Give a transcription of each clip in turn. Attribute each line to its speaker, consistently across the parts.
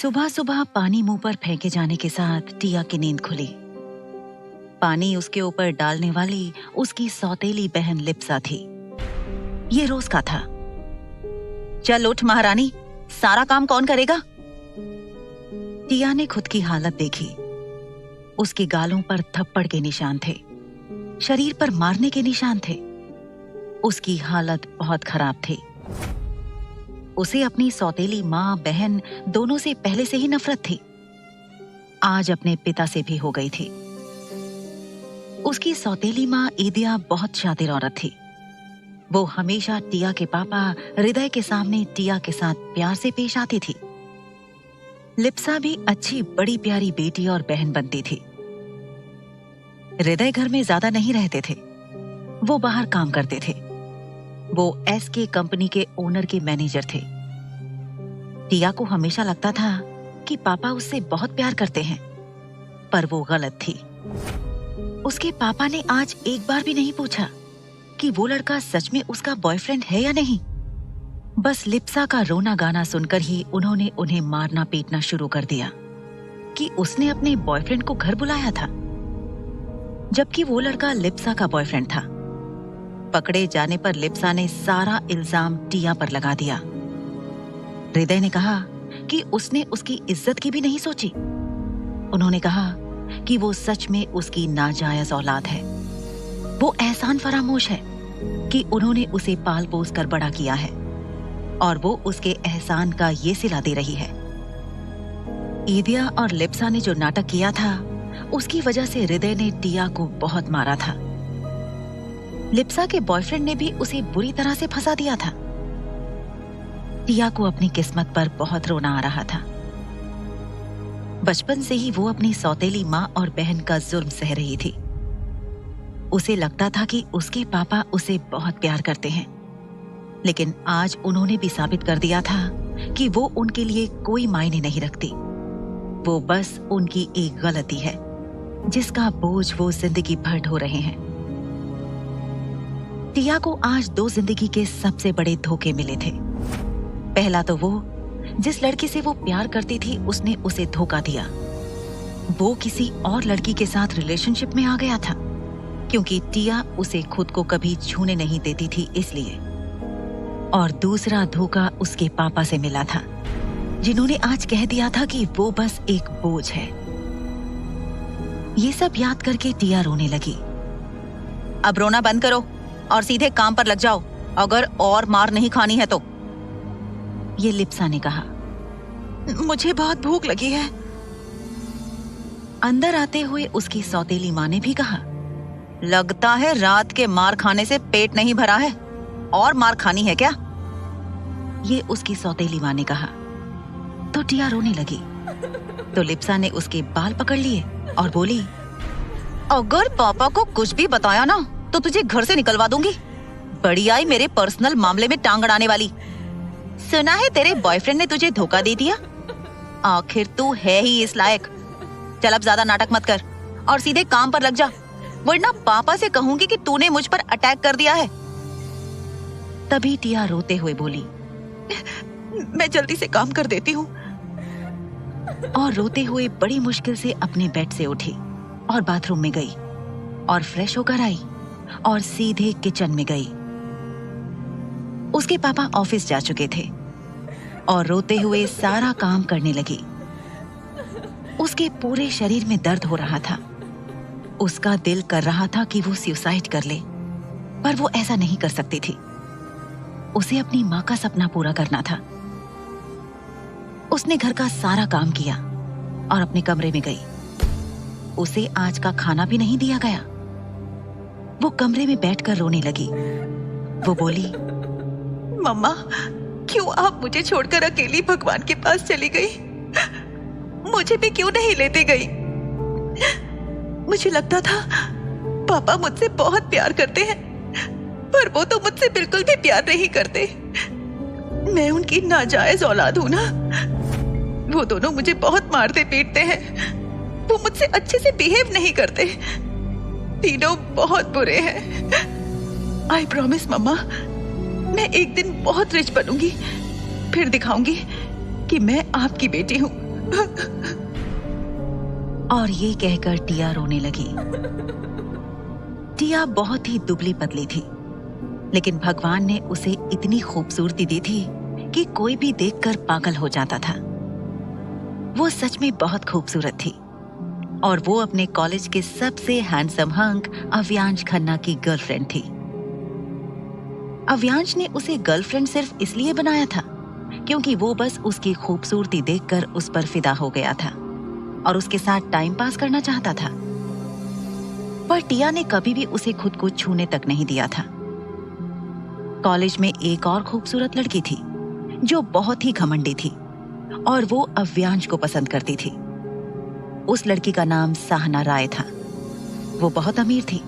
Speaker 1: सुबह सुबह पानी मुंह पर फेंके जाने के साथ टिया की नींद खुली। पानी उसके ऊपर डालने वाली उसकी सौतेली बहन लिप्सा थी। ये रोज का था। चल उठ महारानी, सारा काम कौन करेगा? टिया ने खुद की हालत देखी। उसके गालों पर थप्पड़ के निशान थे, शरीर पर मारने के निशान थे। उसकी हालत बहुत खराब थी। उसे अपनी सौतेली माँ बहन दोनों से पहले से ही नफरत थी। आज अपने पिता से भी हो गई थी। उसकी सौतेली माँ ईदिया बहुत शातिर औरत थी। वो हमेशा टिया के पापा हृदय के सामने टिया के साथ प्यार से पेश आती थी। लिप्सा भी अच्छी बड़ी प्यारी बेटी और बहन बनती थी। हृदय घर में ज्यादा नहीं रहते थे, वो बाहर काम करते थे। वो एसके कंपनी के ओनर के मैनेजर थे। टिया को हमेशा लगता था कि पापा उससे बहुत प्यार करते हैं, पर वो गलत थी। उसके पापा ने आज एक बार भी नहीं पूछा कि वो लड़का सच में उसका बॉयफ्रेंड है या नहीं। बस लिप्सा का रोना गाना सुनकर ही उन्होंने उन्हें मारना पीटना शुरू कर दिया कि उसने अपने बॉयफ्रेंड को घर बुलाया था, जबकि वो लड़का लिप्सा का बॉयफ्रेंड था। पकड़े जाने पर लिप्सा ने सारा इल्जाम टिया पर लगा दिया। हृदय ने कहा कि उसने उसकी इज्जत की भी नहीं सोची। उन्होंने कहा कि वो सच में उसकी नाजायज औलाद है। वो एहसान फरामोश है कि उन्होंने उसे पाल पोस कर बड़ा किया है और वो उसके एहसान का ये सिला दे रही है। ईदिया और लिप्सा ने जो नाटक किया था, उसकी वजह से हृदय ने टिया को बहुत मारा था। लिप्सा के बॉयफ्रेंड ने भी उसे बुरी तरह से फंसा दिया था। टिया को अपनी किस्मत पर बहुत रोना आ रहा था। बचपन से ही वो अपनी सौतेली माँ और बहन का जुल्म सह रही थी। उसे लगता था कि उसके पापा उसे बहुत प्यार करते हैं, लेकिन आज उन्होंने भी साबित कर दिया था कि वो उनके लिए कोई मायने नहीं रखती। वो बस उनकी एक गलती है, जिसका बोझ वो जिंदगी भर ढो रहे हैं। टिया को आज दो जिंदगी के सबसे बड़े धोखे मिले थे। पहला तो वो जिस लड़की से वो प्यार करती थी, उसने उसे धोखा दिया। वो किसी और लड़की के साथ रिलेशनशिप में आ गया था, क्योंकि टिया उसे खुद को कभी छूने नहीं देती थी इसलिए। और दूसरा धोखा उसके पापा से मिला था, जिन्होंने आज कह दिया था कि वो बस एक बोझ है। ये सब याद करके टिया रोने लगी। अब रोना बंद करो और सीधे काम पर लग जाओ, अगर और मार नहीं खानी है तो। ये लिप्सा ने कहा। मुझे बहुत भूख लगी है। अंदर आते हुए उसकी सौतेली माँ ने भी कहा। लगता है रात के मार खाने से पेट नहीं भरा है, और मार खानी है क्या? ये उसकी सौतेली माँ ने कहा। तो टिया रोने लगी। तो लिप्सा ने उसके बाल पकड़ लिए और बोली, अगर पापा को कुछ भी बताया ना तो तुझे घर से निकलवा दूंगी। बड़ी आई मेरे पर्सनल मामले में टांग अड़ाने वाली। सुना है तेरे बॉयफ्रेंड ने तुझे धोखा दे दिया? आखिर तू है ही इस लायक। चल अब ज्यादा नाटक मत कर और सीधे काम पर लग जा, वरना पापा से कहूंगी कि तूने मुझ पर अटैक कर दिया है। तभी टिया रोते हुए बोली, मैं जल्दी से काम कर देती हूँ। और रोते हुए बड़ी मुश्किल से अपने बेड से उठी और बाथरूम में गई और फ्रेश होकर आई और सीधे किचन में गई। उसके पापा ऑफिस जा चुके थे और रोते हुए सारा काम करने लगी। उसके पूरे शरीर में दर्द हो रहा था। उसका दिल कर रहा था कि वो सुसाइड कर ले, पर वो ऐसा नहीं कर सकती थी। उसे अपनी माँ का सपना पूरा करना था। उसने घर का सारा काम किया और अपने कमरे में गई। उसे आज का खाना भी नहीं दिया गया। वो कमरे में बैठकर रोने लगी। वो बोली, मम्मा, क्यों आप मुझे छोड़कर अकेली भगवान के पास चली गई? मुझे भी क्यों नहीं लेते गई? मुझे लगता था पापा मुझसे बहुत प्यार करते हैं, पर वो तो मुझसे बिल्कुल भी प्यार नहीं करते। मैं उनकी नाजायज औलाद हूं ना। वो दोनों मुझे बहुत मारते पीटते हैं। वो मुझसे अच्छे से बिहेव नहीं करते। तीनों बहुत बुरे हैं। आई प्रॉमिस मम्मा, मैं एक दिन बहुत रिच बनूंगी, फिर दिखाऊंगी कि मैं आपकी बेटी हूँ। और ये कहकर टिया रोने लगी। टिया बहुत ही दुबली पतली थी, लेकिन भगवान ने उसे इतनी खूबसूरती दी थी कि कोई भी देखकर पागल हो जाता था। वो सच में बहुत खूबसूरत थी और वो अपने कॉलेज के सबसे हैंडसम हंक अव्यांश खन्ना की गर्लफ्रेंड थी। अव्यांश ने उसे गर्लफ्रेंड सिर्फ इसलिए बनाया था क्योंकि वो बस उसकी खूबसूरती देखकर उस पर फिदा हो गया था और उसके साथ टाइम पास करना चाहता था। पर टिया ने कभी भी उसे खुद को छूने तक नहीं दिया था। कॉलेज में एक और खूबसूरत लड़की थी जो बहुत ही घमंडी थी और वो अव्यांश को पसंद करती थी। उस लड़की का नाम साहना राय था। वो बहुत अमीर थी।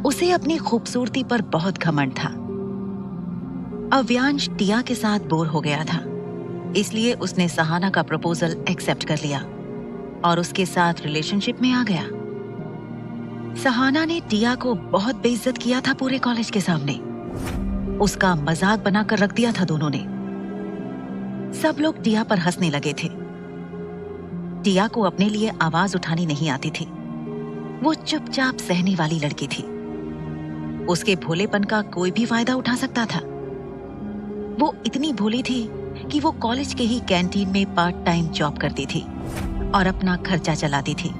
Speaker 1: उसे अपनी खूबसूरती पर बहुत घमंड था। अव्यांश टिया के साथ बोर हो गया था, इसलिए उसने सहाना का प्रपोजल एक्सेप्ट कर लिया और उसके साथ रिलेशनशिप में आ गया। सहाना ने टिया को बहुत बेइज्जत किया था पूरे कॉलेज के सामने। उसका मजाक बनाकर रख दिया था दोनों ने। सब लोग टिया पर हंसने लगे थे। टिया को अपने लिए आवाज उठानी नहीं आती थी। वो चुपचाप सहने वाली लड़की थी। उसके भोलेपन का कोई भी फायदा उठा सकता था। वो इतनी भोली थी कि वो कॉलेज के ही कैंटीन में पार्ट टाइम जॉब करती थी और अपना खर्चा चलाती थी,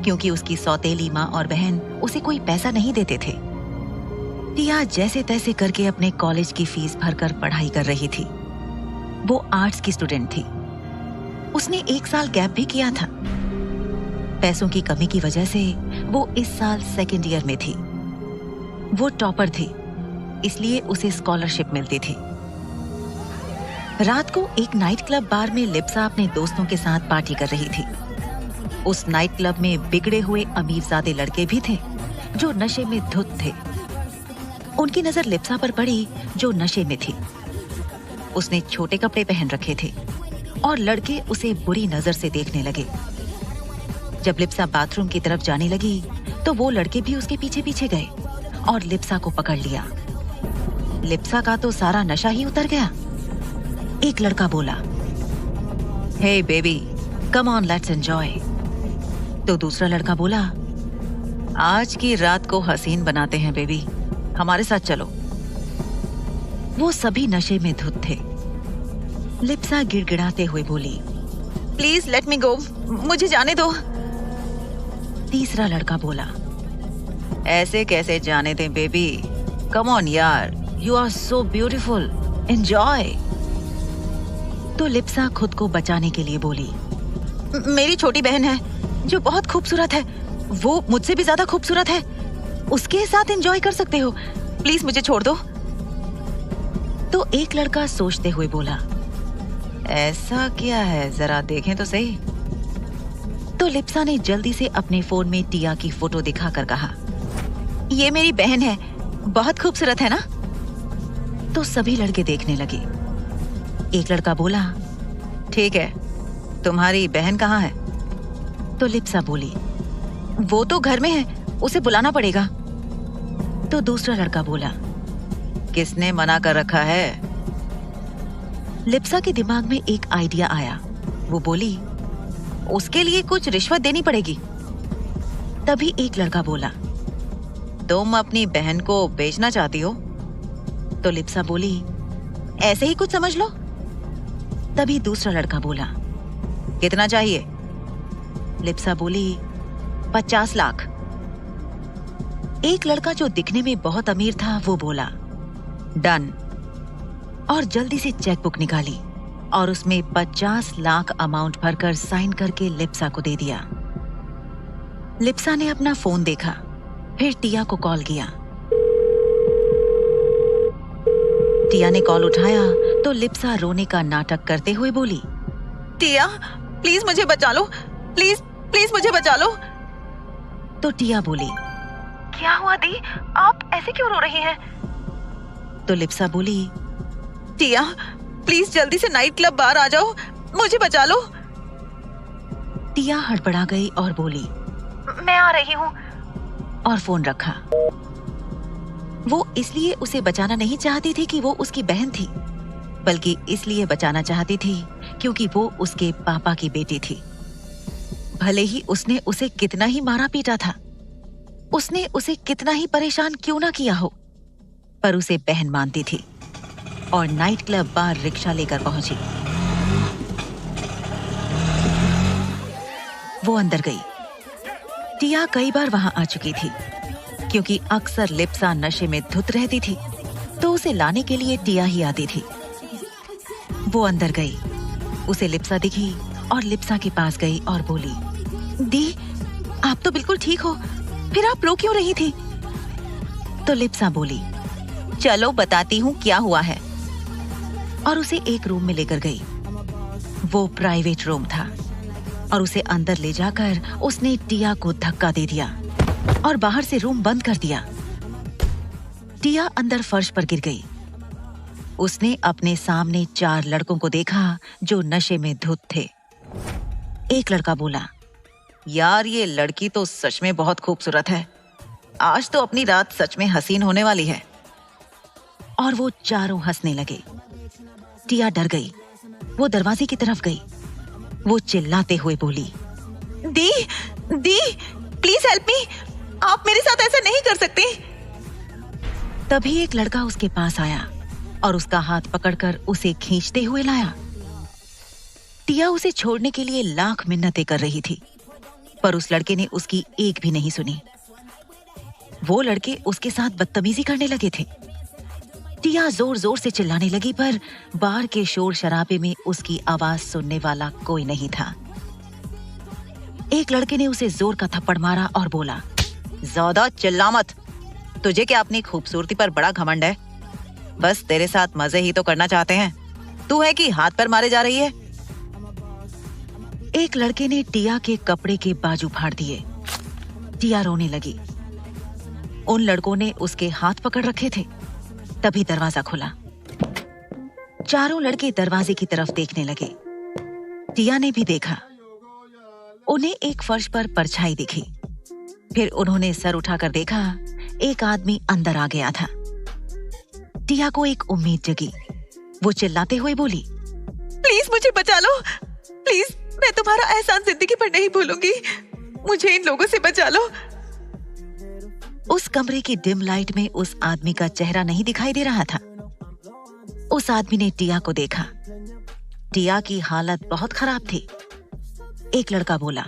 Speaker 1: क्योंकि उसकी सौतेली माँ और बहन उसे कोई पैसा नहीं देते थे। टिया जैसे तैसे करके अपने कॉलेज की फीस भरकर पढ़ाई कर रही थी। वो आर्ट्स की स्टूडेंट थी। उसने 1 साल गैप भी किया था। पैसों की कमी की वजह से वो इस साल सेकेंड ईयर में थी। वो टॉपर थी, इसलिए उसे स्कॉलरशिप मिलती थी। रात को एक नाइट क्लब बार में लिप्सा अपने दोस्तों के साथ पार्टी कर रही थी। उस नाइट क्लब में बिगड़े हुए अमीरजादे लड़के भी थे जो नशे में धुत थे। उनकी नजर लिप्सा पर पड़ी जो नशे में थी। उसने छोटे कपड़े पहन रखे थे और लड़के उसे बुरी नजर से देखने लगे। जब लिप्सा बाथरूम की तरफ जाने लगी तो वो लड़के भी उसके पीछे पीछे गए और लिप्सा को पकड़ लिया। लिप्सा का तो सारा नशा ही उतर गया। एक लड़का बोला, "hey baby, come on, let's enjoy." तो दूसरा लड़का बोला, "आज की रात को हसीन बनाते हैं बेबी, हमारे साथ चलो।" वो सभी नशे में धुत थे। लिप्सा गिड़गिड़ाते हुए बोली, "प्लीज लेट मी गो, मुझे जाने दो।" तीसरा लड़का बोला, "ऐसे कैसे जाने दें बेबी, कम ऑन यार, you are so beautiful, enjoy." तो लिप्सा खुद को बचाने के लिए बोली, "मेरी छोटी बहन है जो बहुत खूबसूरत है, वो मुझसे भी ज्यादा खूबसूरत है, उसके साथ एंजॉय कर सकते हो, प्लीज मुझे छोड़ दो।" तो एक लड़का सोचते हुए बोला, "ऐसा क्या है, जरा देखें तो सही।" तो लिप्सा ने जल्दी से अपने फोन में टिया की फोटो दिखाकर कहा, "ये मेरी बहन है, बहुत खूबसूरत है ना?" तो सभी लड़के देखने लगे। एक लड़का बोला, "ठीक है, तुम्हारी बहन कहाँ है?" तो लिप्सा बोली, "वो तो घर में है, उसे बुलाना पड़ेगा।" तो दूसरा लड़का बोला, "किसने मना कर रखा है?" लिप्सा के दिमाग में एक आइडिया आया। वो बोली, "उसके लिए कुछ रिश्वत देनी पड़ेगी।" तभी एक लड़का बोला, "तुम अपनी बहन को बेचना चाहती हो?" तो लिप्सा बोली, "ऐसे ही कुछ समझ लो।" तभी दूसरा लड़का बोला, "कितना चाहिए?" लिप्सा बोली, 50 लाख। एक लड़का जो दिखने में बहुत अमीर था वो बोला, "डन।" और जल्दी से चेकबुक निकाली और उसमें 50 लाख अमाउंट भरकर साइन करके लिप्सा को दे दिया। लिप्सा ने अपना फोन देखा, फिर टिया को कॉल किया। टिया ने कॉल उठाया तो लिप्सा रोने का नाटक करते हुए बोली, "टिया, प्लीज मुझे बचा लो, प्लीज प्लीज मुझे बचा लो।" तो टिया बोली, "क्या हुआ दी, आप ऐसे क्यों रो रही हैं?" तो लिप्सा बोली, "टिया, प्लीज जल्दी से नाइट क्लब बाहर आ जाओ, मुझे बचा लो।" टिया हड़बड़ा गई और बोली, "मैं आ रही हूँ," और फोन रखा। वो इसलिए उसे बचाना नहीं चाहती थी कि वो उसकी बहन थी, बल्कि इसलिए बचाना चाहती थी क्योंकि वो उसके पापा की बेटी थी। भले ही उसने उसे कितना ही मारा पीटा था, उसने उसे कितना ही परेशान क्यों ना किया हो, पर उसे बहन मानती थी और नाइट क्लब बार रिक्शा लेकर पहुंची। वो अंदर गई। टिया कई बार वहां आ चुकी थी, क्योंकि अक्सर लिप्सा नशे में धुत रहती थी, तो उसे लाने के लिए टिया ही आती थी। वो अंदर गई, उसे लिप्सा दिखी और लिप्सा के पास गई और बोली, दी, आप तो बिल्कुल ठीक हो, फिर आप रो क्यों रही थी? तो लिप्सा बोली, चलो बताती हूँ क्या हुआ है, और उसे एक रूम में लेकर गई। वो प्राइवेट रूम था और उसे अंदर ले जाकर उसने टिया को धक्का दे दिया और बाहर से रूम बंद कर दिया। टिया अंदर फर्श पर गिर गई। उसने अपने सामने 4 लड़कों को देखा जो नशे में धुत थे। एक लड़का बोला, यार ये लड़की तो सच में बहुत खूबसूरत है, आज तो अपनी रात सच में हसीन होने वाली है। और वो चारों हंसने लगे। टिया डर गई। वो दरवाजे की तरफ गई। वो चिल्लाते हुए बोली, दी, दी, प्लीज हेल्प मी, आप मेरे साथ ऐसा नहीं कर सकते। तभी एक लड़का उसके पास आया और उसका हाथ पकड़कर उसे खींचते हुए लाया। टिया उसे छोड़ने के लिए लाख मिन्नतें कर रही थी, पर उस लड़के ने उसकी एक भी नहीं सुनी। वो लड़के उसके साथ बदतमीजी करने लगे थे। टिया जोर जोर से चिल्लाने लगी, पर बाहर के शोर शराबे में उसकी आवाज सुनने वाला कोई नहीं था। एक लड़के ने उसे जोर का थप्पड़ मारा और बोला, ज्यादा चिल्ला मत, तुझे क्या अपनी खूबसूरती पर बड़ा घमंड है? बस तेरे साथ मजे ही तो करना चाहते हैं, तू है कि हाथ पर मारे जा रही है? एक लड़के ने टिया के कपड़े के बाजू फाड़ दिए। टिया रोने लगी। उन लड़कों ने उसके हाथ पकड़ रखे थे। तभी दरवाजा खुला। चारों लड़के दरवाजे की तरफ देखने लगे। टिया ने भी देखा। उन्हें एक फर्श पर परछाई दिखी। फिर उन्होंने सर उठाकर देखा, एक आदमी अंदर आ गया था। टिया को एक उम्मीद जगी। वो चिल्लाते हुए बोली, प्लीज मुझे बचा लो, प्लीज, मैं तुम्हारा एहसान जिंदगी पर नहीं भूलूंगी, मुझे इन लोगों से बचा लो। उस कमरे की डिम लाइट में उस आदमी का चेहरा नहीं दिखाई दे रहा था। उस आदमी ने टिया को देखा। टिया की हालत बहुत खराब थी। एक लड़का बोला,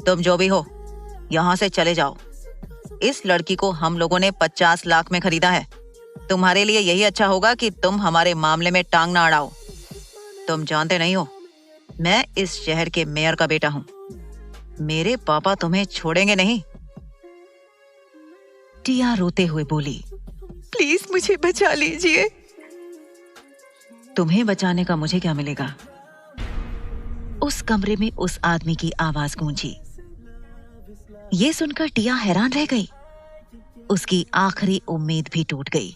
Speaker 1: तुम जो भी हो, यहाँ से चले जाओ। इस लड़की को हम लोगों ने 50 लाख में खरीदा है। तुम्हारे लिए यही अच्छा होगा कि तुम हमारे मामले में टांग ना अड़ाओ। तुम जानते नहीं हो, मैं इस शहर के मेयर का बेटा हूँ। मेरे पापा तुम्हें छोड़ेंगे नहीं। टिया रोते हुए बोली, प्लीज मुझे बचा लीजिए। तुम्हें बचाने का मुझे क्या मिलेगा? उस कमरे में उस आदमी की आवाज गूंजी। ये सुनकर टिया हैरान रह गई। उसकी आखिरी उम्मीद भी टूट गई।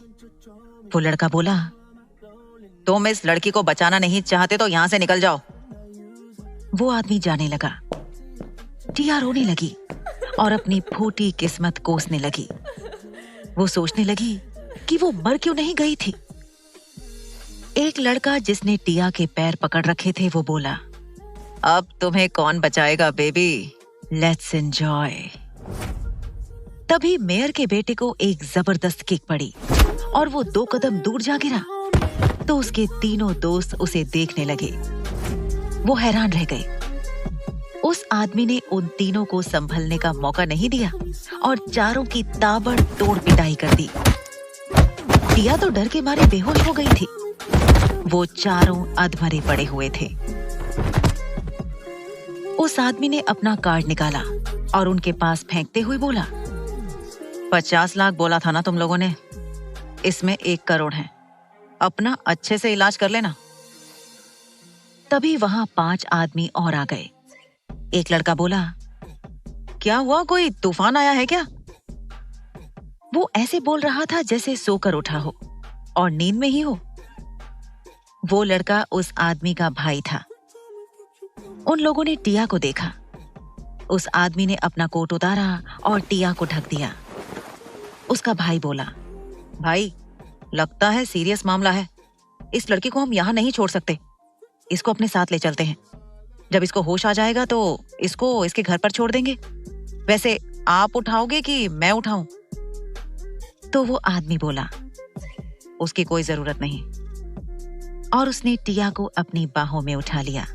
Speaker 1: वो लड़का बोला, तुम इस लड़की को बचाना नहीं चाहते तो यहां से निकल जाओ। वो आदमी जाने लगा। टिया रोने लगी और अपनी फूटी किस्मत कोसने लगी। वो सोचने लगी कि वो मर क्यों नहीं गई थी। एक लड़का जिसने टिया के पैर पकड़ रखे थे, वो बोला, अब तुम्हें कौन बचाएगा बेबी, लेट्स एंजॉय। तभी मेयर के बेटे को एक जबरदस्त किक पड़ी और वो 2 कदम दूर जा गिरा। तो उसके तीनों दोस्त उसे देखने लगे। वो हैरान रह गए। उस आदमी ने उन तीनों को संभलने का मौका नहीं दिया और चारों की ताबड़तोड़ पिटाई कर दी। टिया तो डर के मारे बेहोश हो गई थी। वो चारों अधमरे पड़े हुए थे। उस आदमी ने अपना कार्ड निकाला और उनके पास फेंकते हुए बोला, 50 लाख बोला था ना तुम लोगों ने, इसमें 1 करोड़ है, अपना अच्छे से इलाज कर लेना। तभी वहां 5 आदमी और आ गए। एक लड़का बोला, क्या हुआ, कोई तूफान आया है क्या? वो ऐसे बोल रहा था जैसे सोकर उठा हो और नींद में ही हो। वो लड़का उस आदमी का भाई था। उन लोगों ने टिया को देखा। उस आदमी ने अपना कोट उतारा और टिया को ढक दिया। उसका भाई बोला, भाई लगता है सीरियस मामला है, इस लड़की को हम यहाँ नहीं छोड़ सकते। इसको अपने साथ ले चलते हैं। जब इसको होश आ जाएगा तो इसको इसके घर पर छोड़ देंगे। वैसे आप उठाओगे कि मैं उठाऊं? तो वो आदमी बोला, उसकी कोई जरूरत नहीं, और उसने टिया को अपनी बाहों में उठा लिया।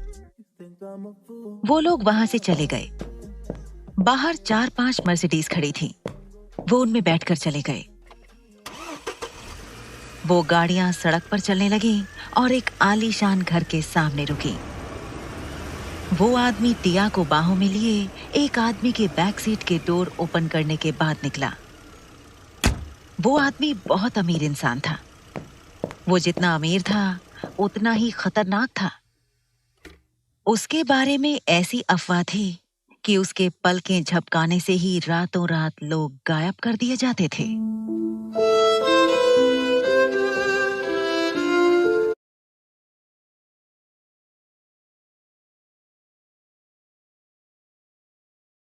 Speaker 1: वो लोग वहां से चले गए। बाहर 4-5 मर्सिडीज खड़ी थी। वो उनमें बैठकर चले गए। वो गाड़ियां सड़क पर चलने लगी और एक आलीशान घर के सामने रुकी। वो आदमी टिया को बाहों में लिए एक आदमी के बैक सीट के डोर ओपन करने के बाद निकला। वो आदमी बहुत अमीर इंसान था। वो जितना अमीर था उतना ही खतरनाक था। उसके बारे में ऐसी अफवाह थी कि उसके पलकें झपकाने से ही रातों रात लोग गायब कर दिए जाते थे।